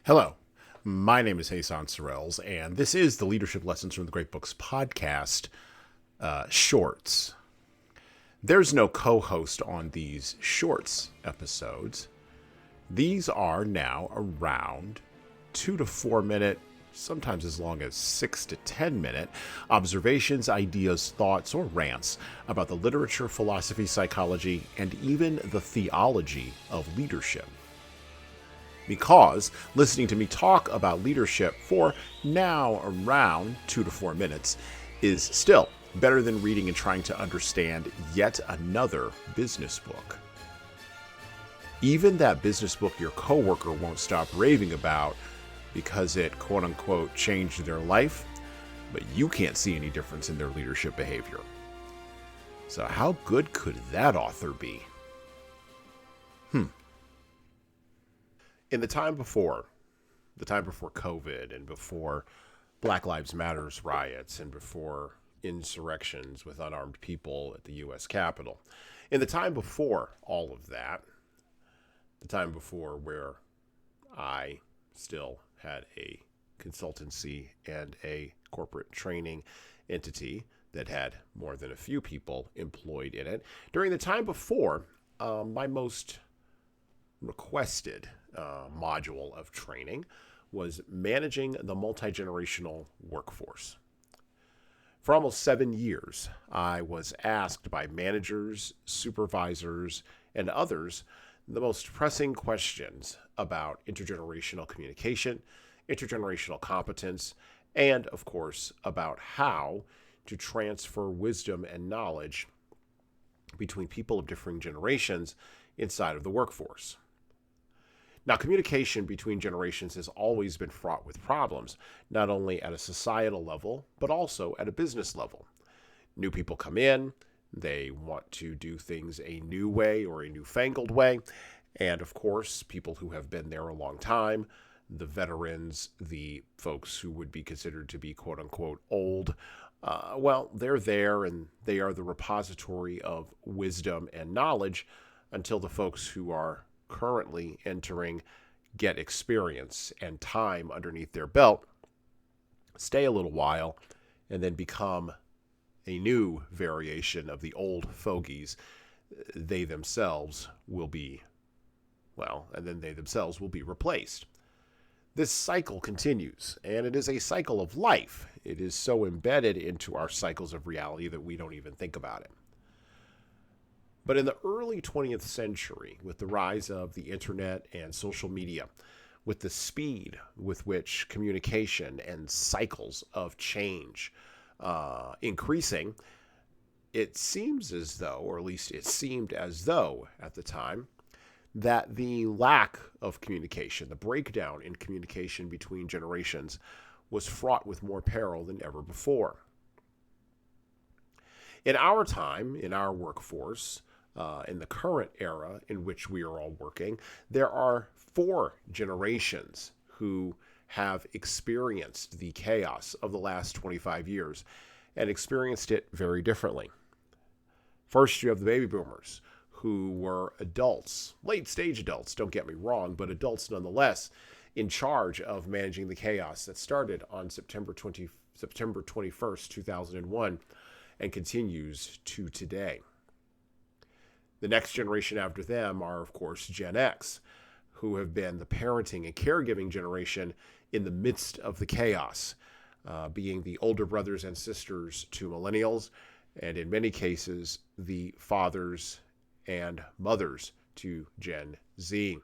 Hello, my name is Hassan Sorrells, and this is the Leadership Lessons from the Great Books podcast shorts. There's no co-host on these shorts episodes. These are now around 2 to 4 minute, sometimes as long as 6 to 10 minute observations, ideas, thoughts, or rants about the literature, philosophy, psychology, and even the theology of leadership. Because listening to me talk about leadership for now around 2 to 4 minutes is still better than reading and trying to understand yet another business book. Even that business book your coworker won't stop raving about because it quote unquote changed their life, but you can't see any difference in their leadership behavior. So how good could that author be? In the time before COVID and before Black Lives Matter's riots and before insurrections with unarmed people at the U.S. Capitol, in the time before all of that, the time before where I still had a consultancy and a corporate training entity that had more than a few people employed in it, during the time before, my most requested module of training was managing the multi-generational workforce. For almost 7 years, I was asked by managers, supervisors, and others the most pressing questions about intergenerational communication, intergenerational competence, and, of course, about how to transfer wisdom and knowledge between people of differing generations inside of the workforce. Now, communication between generations has always been fraught with problems, not only at a societal level, but also at a business level. New people come in, they want to do things a new way or a newfangled way, and of course, people who have been there a long time, the veterans, the folks who would be considered to be quote-unquote old, they're there and they are the repository of wisdom and knowledge until the folks who are currently entering get experience and time underneath their belt, stay a little while, and then become a new variation of the old fogies. They themselves will be, replaced. This cycle continues, and it is a cycle of life. It is so embedded into our cycles of reality that we don't even think about it. But in the early 20th century, with the rise of the internet and social media, with the speed with which communication and cycles of change increasing, it seems as though, or at least it seemed as though at the time, that the lack of communication, the breakdown in communication between generations, was fraught with more peril than ever before. In our time, in our workforce, in the current era in which we are all working, there are 4 generations who have experienced the chaos of the last 25 years and experienced it very differently. First, you have the baby boomers, who were adults, late-stage adults, don't get me wrong, but adults nonetheless, in charge of managing the chaos that started on September 21st, 2001, and continues to today. The next generation after them are, of course, Gen X, who have been the parenting and caregiving generation in the midst of the chaos, being the older brothers and sisters to millennials, and in many cases, the fathers and mothers to Gen Z.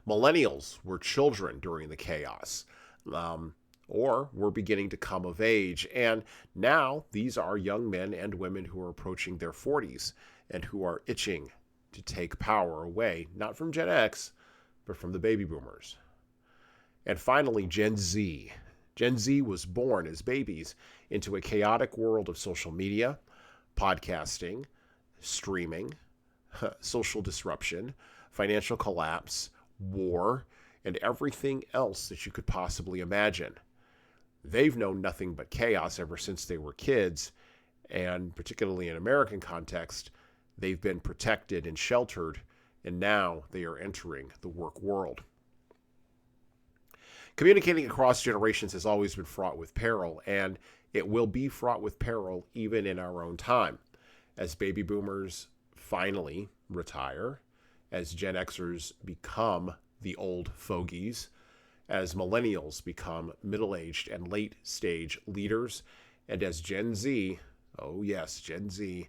Millennials were children during the chaos, or were beginning to come of age. And now these are young men and women who are approaching their 40s and who are itching to take power away, not from Gen X, but from the baby boomers. And finally, Gen Z. Gen Z was born as babies into a chaotic world of social media, podcasting, streaming, social disruption, financial collapse, war, and everything else that you could possibly imagine. They've known nothing but chaos ever since they were kids, and particularly in American context, they've been protected and sheltered, and now they are entering the work world. Communicating across generations has always been fraught with peril, and it will be fraught with peril even in our own time. As baby boomers finally retire, as Gen Xers become the old fogies, as millennials become middle-aged and late-stage leaders, and as Gen Z, oh yes, Gen Z,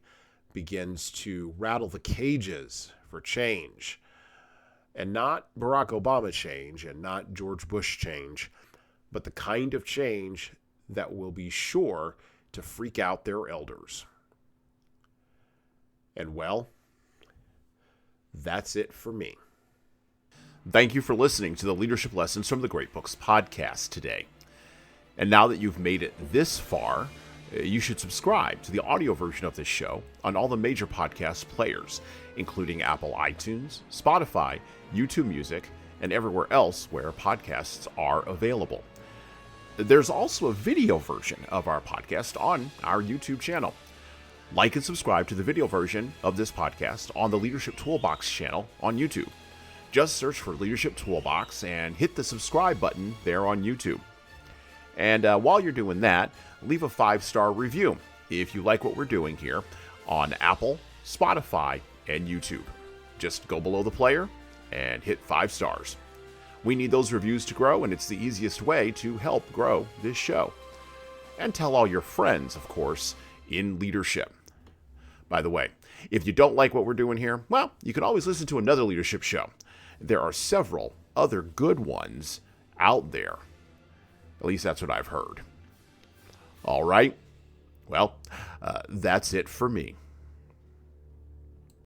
begins to rattle the cages for change, and not Barack Obama change and not George Bush change, but the kind of change that will be sure to freak out their elders. And well, that's it for me. Thank you for listening to the Leadership Lessons from the Great Books podcast today. And now that you've made it this far, you should subscribe to the audio version of this show on all the major podcast players, including Apple iTunes, Spotify, YouTube Music, and everywhere else where podcasts are available. There's also a video version of our podcast on our YouTube channel. Like and subscribe to the video version of this podcast on the Leadership Toolbox channel on YouTube. Just search for Leadership Toolbox and hit the subscribe button there on YouTube. And while you're doing that, leave a 5-star review if you like what we're doing here on Apple, Spotify, and YouTube. Just go below the player and hit 5 stars. We need those reviews to grow, and it's the easiest way to help grow this show. And tell all your friends, of course, in leadership. By the way, if you don't like what we're doing here, well, you can always listen to another leadership show. There are several other good ones out there. At least that's what I've heard. All right. Well, that's it for me.